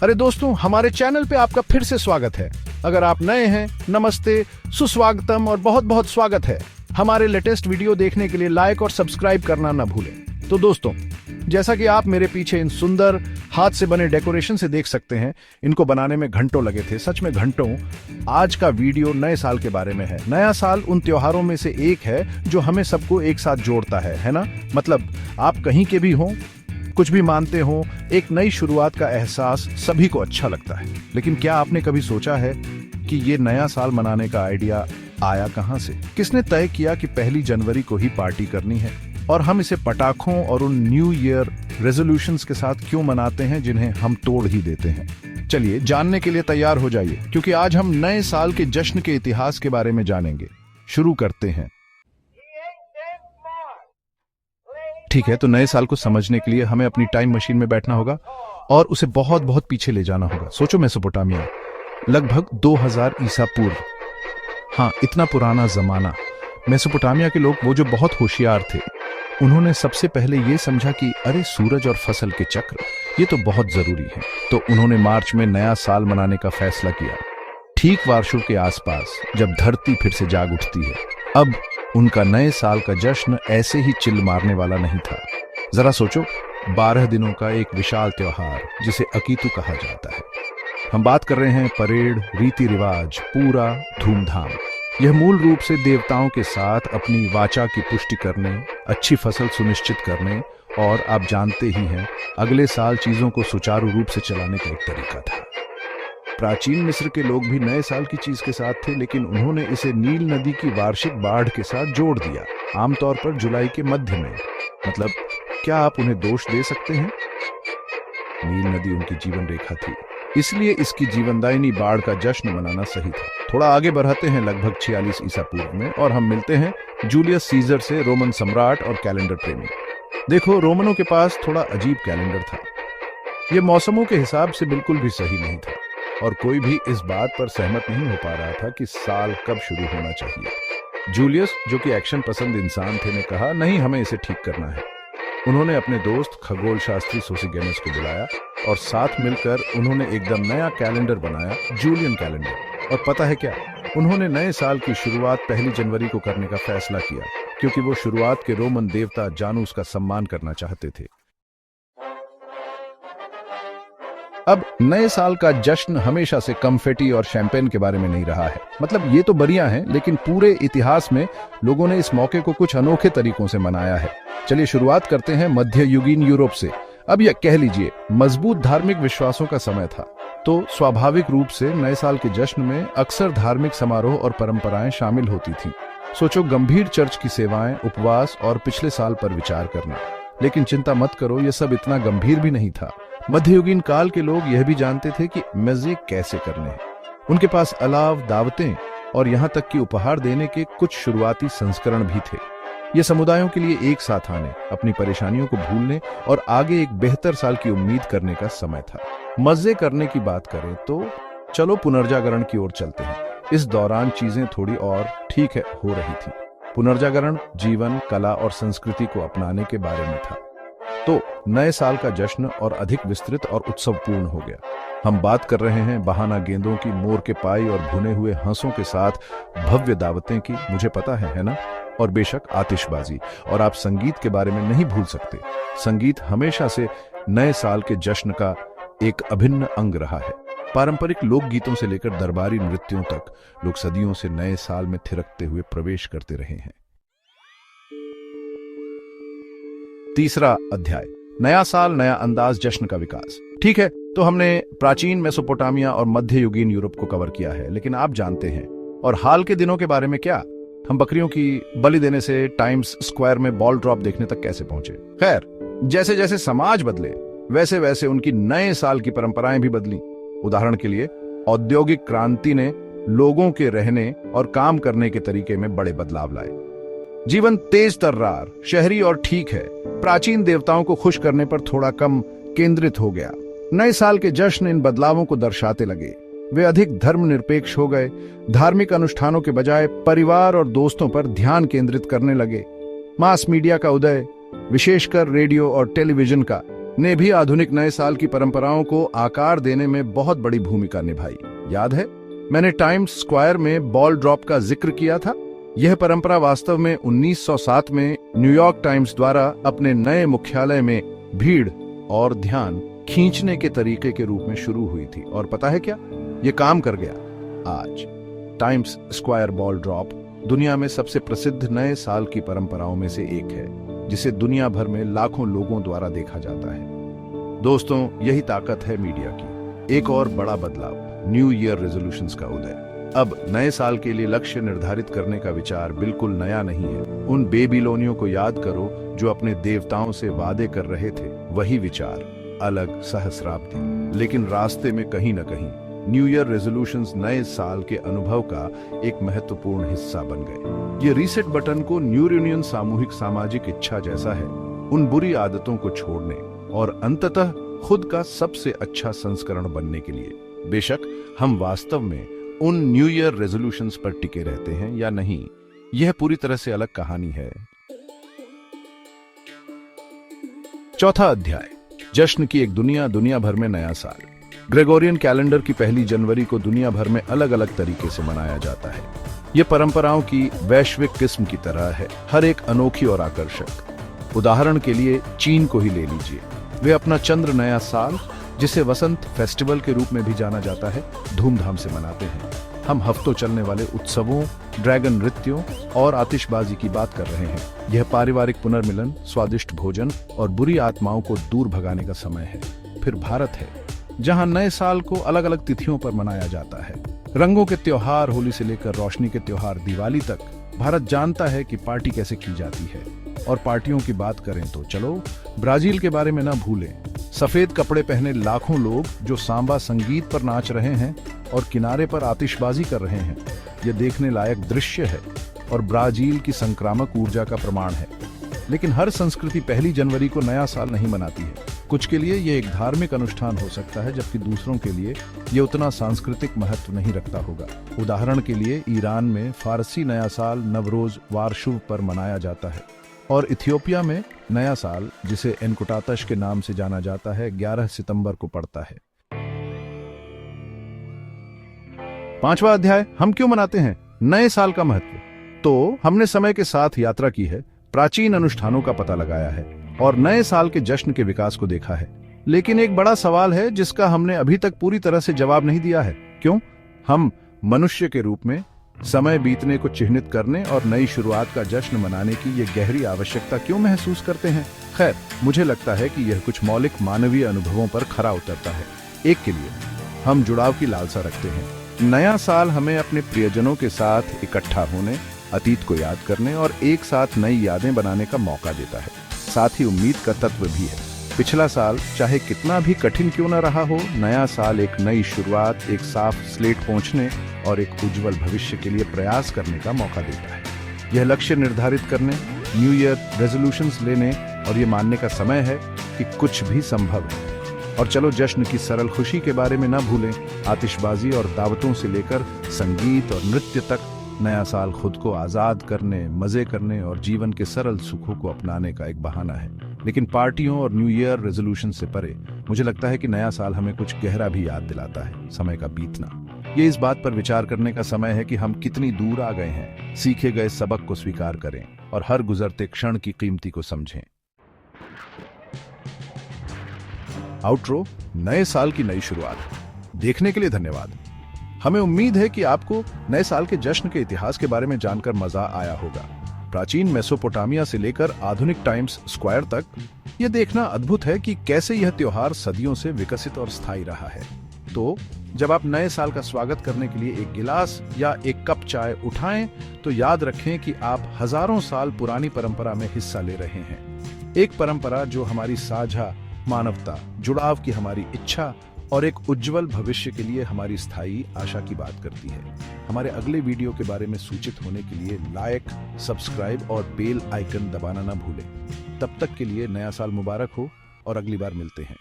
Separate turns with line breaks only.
अरे दोस्तों, हमारे चैनल पे आपका फिर से स्वागत है। अगर आप नए हैं, नमस्ते, सुस्वागतम और बहुत बहुत स्वागत है। हमारे लेटेस्ट वीडियो देखने के लिए लाइक और सब्सक्राइब करना ना भूलें। तो दोस्तों, जैसा कि आप मेरे पीछे इन सुंदर हाथ से बने डेकोरेशन से देख सकते हैं, इनको बनाने में घंटों लगे थे, सच में घंटों। आज का वीडियो नए साल के बारे में है। नया साल उन त्योहारों में से एक है जो हमें सबको एक साथ जोड़ता है ना? मतलब आप कहीं के भी हों, कुछ भी मानते हो, एक नई शुरुआत का एहसास सभी को अच्छा लगता है। लेकिन क्या आपने कभी सोचा है कि ये नया साल मनाने का आइडिया आया कहां से? किसने तय किया कि 1 जनवरी को ही पार्टी करनी है? और हम इसे पटाखों और उन न्यू ईयर रेजोल्यूशंस के साथ क्यों मनाते हैं जिन्हें हम तोड़ ही देते हैं? चलिए जानने के लिए तैयार हो जाइए, क्योंकि आज हम नए साल के जश्न के इतिहास के बारे में जानेंगे। शुरू करते हैं। ठीक है, तो नए साल को समझने के लिए हमें अपनी टाइम मशीन में बैठना होगा और उसे बहुत बहुत पीछे ले जाना होगा। सोचो, मेसोपोटामिया, लगभग 2000 ईसा पूर्व। हाँ, इतना पुराना जमाना। मेसोपोटामिया के लोग, वो जो बहुत होशियार थे, उन्होंने सबसे पहले ये समझा कि अरे सूरज और फसल के चक्र, ये तो बहुत जरूरी है। तो उन्होंने मार्च में नया साल मनाने का फैसला किया, ठीक वार्षु के आसपास, जब धरती फिर से जाग उठती है। अब उनका नए साल का जश्न ऐसे ही चिल मारने वाला नहीं था। जरा सोचो, 12 दिनों का एक विशाल त्योहार जिसे अकीतु कहा जाता है। हम बात कर रहे हैं परेड, रीति रिवाज, पूरा धूमधाम। यह मूल रूप से देवताओं के साथ अपनी वाचा की पुष्टि करने, अच्छी फसल सुनिश्चित करने और आप जानते ही हैं, अगले साल चीजों को सुचारू रूप से चलाने का एक तरीका था। प्राचीन मिस्र के लोग भी नए साल की चीज के साथ थे, लेकिन उन्होंने इसे नील नदी की वार्षिक बाढ़ के साथ जोड़ दिया, आमतौर पर जुलाई के मध्य में। मतलब, क्या आप उन्हें दोष दे सकते हैं? नील नदी उनकी जीवन रेखा थी, इसलिए इसकी जीवनदायिनी बाढ़ का जश्न मनाना सही था। थोड़ा आगे बढ़ाते हैं लगभग 46 ईसा पूर्व में, और हम मिलते हैं जूलियस सीजर से, रोमन सम्राट और कैलेंडर प्रेमी। देखो, रोमनों के पास थोड़ा अजीब कैलेंडर था। यह मौसमों के हिसाब से बिल्कुल भी सही नहीं था, और कोई भी इस बात पर सहमत नहीं हो पा रहा था कि साल कब शुरू होना चाहिए। जूलियस, जो कि एक्शन पसंद इंसान थे, ने कहा, नहीं, हमें इसे ठीक करना है। उन्होंने अपने दोस्त खगोल शास्त्री सोसिगेनस को बुलाया और साथ मिलकर उन्होंने एकदम नया कैलेंडर बनाया, जूलियन कैलेंडर। और पता है क्या? उन्होंने नए साल की शुरुआत 1 जनवरी को करने का फैसला किया, क्योंकि वो शुरुआत के रोमन देवता जानूस का सम्मान करना चाहते थे। अब नए साल का जश्न हमेशा से कन्फेटी और शैंपेन के बारे में नहीं रहा है। मतलब, ये तो बढ़िया है, लेकिन पूरे इतिहास में लोगों ने इस मौके को कुछ अनोखे तरीकों से मनाया है। चलिए शुरुआत करते हैं मध्ययुगीन यूरोप से। अब यह कह लीजिए मजबूत धार्मिक विश्वासों का समय था, तो स्वाभाविक रूप से नए साल के जश्न में अक्सर धार्मिक समारोह और परंपराएं शामिल होती थीं। सोचो, गंभीर चर्च की सेवाएं, उपवास और पिछले साल पर विचार करना। लेकिन चिंता मत करो, यह सब इतना गंभीर भी नहीं था। मध्ययुगीन काल के लोग यह भी जानते थे कि मजे कैसे करने हैं। उनके पास अलाव, दावतें और यहाँ तक कि उपहार देने के कुछ शुरुआती संस्करण भी थे। ये समुदायों के लिए एक साथ आने, अपनी परेशानियों को भूलने और आगे एक बेहतर साल की उम्मीद करने का समय था। मजे करने की बात करें तो चलो पुनर्जागरण की ओर चलते हैं। इस दौरान चीजें थोड़ी और ठीक है हो रही थी। पुनर्जागरण जीवन, कला और संस्कृति को अपनाने के बारे में था। तो नए साल का जश्न और अधिक विस्तृत और उत्सवपूर्ण हो गया। हम बात कर रहे हैं बहाना गेंदों की, मोर के पाई और भुने हुए हंसों के साथ भव्य दावतें की, मुझे पता है ना? और बेशक आतिशबाजी। और आप संगीत के बारे में नहीं भूल सकते। संगीत हमेशा से नए साल के जश्न का एक अभिन्न अंग रहा है। पारंपरिक लोकगीतों से लेकर दरबारी नृत्यों तक लोग सदियों से नए साल में थिरकते हुए प्रवेश करते रहे हैं। तीसरा अध्याय, नया साल, नया अंदाज, जश्न का विकास। ठीक है, तो हमने प्राचीन मेसोपोटामिया और मध्ययुगीन यूरोप को कवर किया है, लेकिन आप जानते हैं और हाल के दिनों के बारे में क्या? हम बकरियों की बलि देने से टाइम्स स्क्वायर में बॉल ड्रॉप देखने तक कैसे पहुंचे? खैर, जैसे जैसे समाज बदले, वैसे वैसे उनकी नए साल की परंपराएं भी बदली। उदाहरण के लिए, औद्योगिक क्रांति ने लोगों के रहने और काम करने के तरीके में बड़े बदलाव लाए। जीवन तेज तर्रार, शहरी और ठीक है, प्राचीन देवताओं को खुश करने पर थोड़ा कम केंद्रित हो गया। नए साल के जश्न इन बदलावों को दर्शाते लगे। वे अधिक धर्मनिरपेक्ष हो गए, धार्मिक अनुष्ठानों के बजाय परिवार और दोस्तों पर ध्यान केंद्रित करने लगे। मास मीडिया का उदय, विशेषकर रेडियो और टेलीविजन का, ने भी आधुनिक नए साल की परंपराओं को आकार देने में बहुत बड़ी भूमिका निभाई। याद है, मैंने टाइम्स स्क्वायर में बॉल ड्रॉप का जिक्र किया था। यह परंपरा वास्तव में 1907 में न्यूयॉर्क टाइम्स द्वारा अपने नए मुख्यालय में भीड़ और ध्यान खींचने के तरीके के रूप में शुरू हुई थी। और पता है क्या, यह काम कर गया। आज टाइम्स स्क्वायर बॉल ड्रॉप दुनिया में सबसे प्रसिद्ध नए साल की परंपराओं में से एक है, जिसे दुनिया भर में लाखों लोगों द्वारा देखा जाता है। दोस्तों, यही ताकत है मीडिया की। एक और बड़ा बदलाव, न्यू ईयर रेजोल्यूशंस का उदय। अब नए साल के लिए लक्ष्य निर्धारित करने का विचार बिल्कुल नया नहीं है। उन बेबीलोनियों को याद करो जो अपने देवताओं से वादे कर रहे थे। वही विचार, अलग सहस्राब्दी, लेकिन रास्ते में कहीं न कहीं न्यू ईयर रेजोल्यूशंस नए साल के अनुभव का एक महत्वपूर्ण हिस्सा बन गए। ये रीसेट बटन को न्यू यूनियन सामूहिक सामाजिक इच्छा जैसा है, उन बुरी आदतों को छोड़ने और अंततः खुद का सबसे अच्छा संस्करण बनने के लिए। बेशक हम वास्तव में उन न्यू ईयर रेजोल्यूशंस पर टिके रहते हैं या नहीं, यह पूरी तरह से अलग कहानी है। चौथा अध्याय, जश्न की एक दुनिया, दुनिया भर में नया साल। ग्रेगोरियन कैलेंडर की 1 जनवरी को दुनिया भर में अलग अलग तरीके से मनाया जाता है। यह परंपराओं की वैश्विक किस्म की तरह है, हर एक अनोखी और आकर्षक। उदाहरण के लिए चीन को ही ले लीजिए। वे अपना चंद्र नया साल, जिसे वसंत फेस्टिवल के रूप में भी जाना जाता है, धूमधाम से मनाते हैं। हम हफ्तों चलने वाले उत्सवों, ड्रैगन नृत्यों और आतिशबाजी की बात कर रहे हैं। यह पारिवारिक पुनर्मिलन, स्वादिष्ट भोजन और बुरी आत्माओं को दूर भगाने का समय है। फिर भारत है, जहां नए साल को अलग अलग तिथियों पर मनाया जाता है। रंगों के त्योहार होली से लेकर रोशनी के त्योहार दिवाली तक, भारत जानता है कि पार्टी कैसे की जाती है। और पार्टियों की बात करें तो चलो ब्राजील के बारे में ना भूलें। सफेद कपड़े पहने लाखों लोग जो सांबा संगीत पर नाच रहे हैं और किनारे पर आतिशबाजी कर रहे हैं। यह देखने लायक दृश्य है और ब्राजील की संक्रामक ऊर्जा का प्रमाण है। लेकिन हर संस्कृति 1 जनवरी को नया साल नहीं मनाती है। कुछ के लिए यह एक धार्मिक अनुष्ठान हो सकता है, जबकि दूसरों के लिए यह उतना सांस्कृतिक महत्व नहीं रखता होगा। उदाहरण के लिए ईरान में फारसी नया साल नवरोज वारशुव पर मनाया जाता है और इथियोपिया में नया साल, जिसे एनकुटातश के नाम से जाना जाता है, 11 सितंबर को पड़ता है। 5वां अध्याय, हम क्यों मनाते हैं नए साल का महत्व। तो हमने समय के साथ यात्रा की है, प्राचीन अनुष्ठानों का पता लगाया है और नए साल के जश्न के विकास को देखा है। लेकिन एक बड़ा सवाल है जिसका हमने अभी तक पूरी तरह से जवाब नहीं दिया है। क्यों हम मनुष्य के रूप में समय बीतने को चिन्हित करने और नई शुरुआत का जश्न मनाने की ये गहरी आवश्यकता क्यों महसूस करते हैं? खैर, मुझे लगता है कि यह कुछ मौलिक मानवीय अनुभवों पर खरा उतरता है। एक के लिए हम जुड़ाव की लालसा रखते हैं। नया साल हमें अपने प्रियजनों के साथ इकट्ठा होने, अतीत को याद करने और एक साथ नई यादें बनाने का मौका देता है। साथ ही उम्मीद का तत्व भी है। पिछला साल चाहे कितना भी कठिन क्यों न रहा हो, नया साल एक नई शुरुआत, एक साफ स्लेट पहुंचने और एक उज्जवल भविष्य के लिए प्रयास करने का मौका देता है। यह लक्ष्य निर्धारित करने, न्यू ईयर रेजोल्यूशंस लेने और ये मानने का समय है कि कुछ भी संभव है। और चलो जश्न की सरल खुशी के बारे में न भूलें। आतिशबाजी और दावतों से लेकर संगीत और नृत्य तक, नया साल खुद को आजाद करने, मजे करने और जीवन के सरल सुखों को अपनाने का एक बहाना है। लेकिन पार्टियों और न्यू ईयर रेजोल्यूशन से परे, मुझे लगता है कि नया साल हमें कुछ गहरा भी याद दिलाता है, समय का बीतना। ये इस बात पर विचार करने का समय है कि हम कितनी दूर आ गए हैं। सीखे गए सबक को स्वीकार करें और हर गुजरते क्षण की कीमती को समझें। आउट्रो, नए साल की नई शुरुआत देखने के लिए धन्यवाद। हमें उम्मीद है कि आपको नए साल के जश्न के इतिहास के बारे में जानकर मजा आया होगा। प्राचीन मेसोपोटामिया से लेकर आधुनिक टाइम्स स्क्वायर तक, यह देखना अद्भुत है कि कैसे यह त्योहार सदियों से विकसित और स्थायी रहा है। तो जब आप नए साल का स्वागत करने के लिए एक गिलास या एक कप चाय उठाएं, तो याद रखें कि आप हजारों साल पुरानी परंपरा में हिस्सा ले रहे हैं। एक परंपरा जो हमारी साझा मानवता, जुड़ाव की हमारी इच्छा और एक उज्जवल भविष्य के लिए हमारी स्थायी आशा की बात करती है। हमारे अगले वीडियो के बारे में सूचित होने के लिए लाइक, सब्सक्राइब और बेल आइकन दबाना ना भूलें। तब तक के लिए नया साल मुबारक हो और अगली बार मिलते हैं।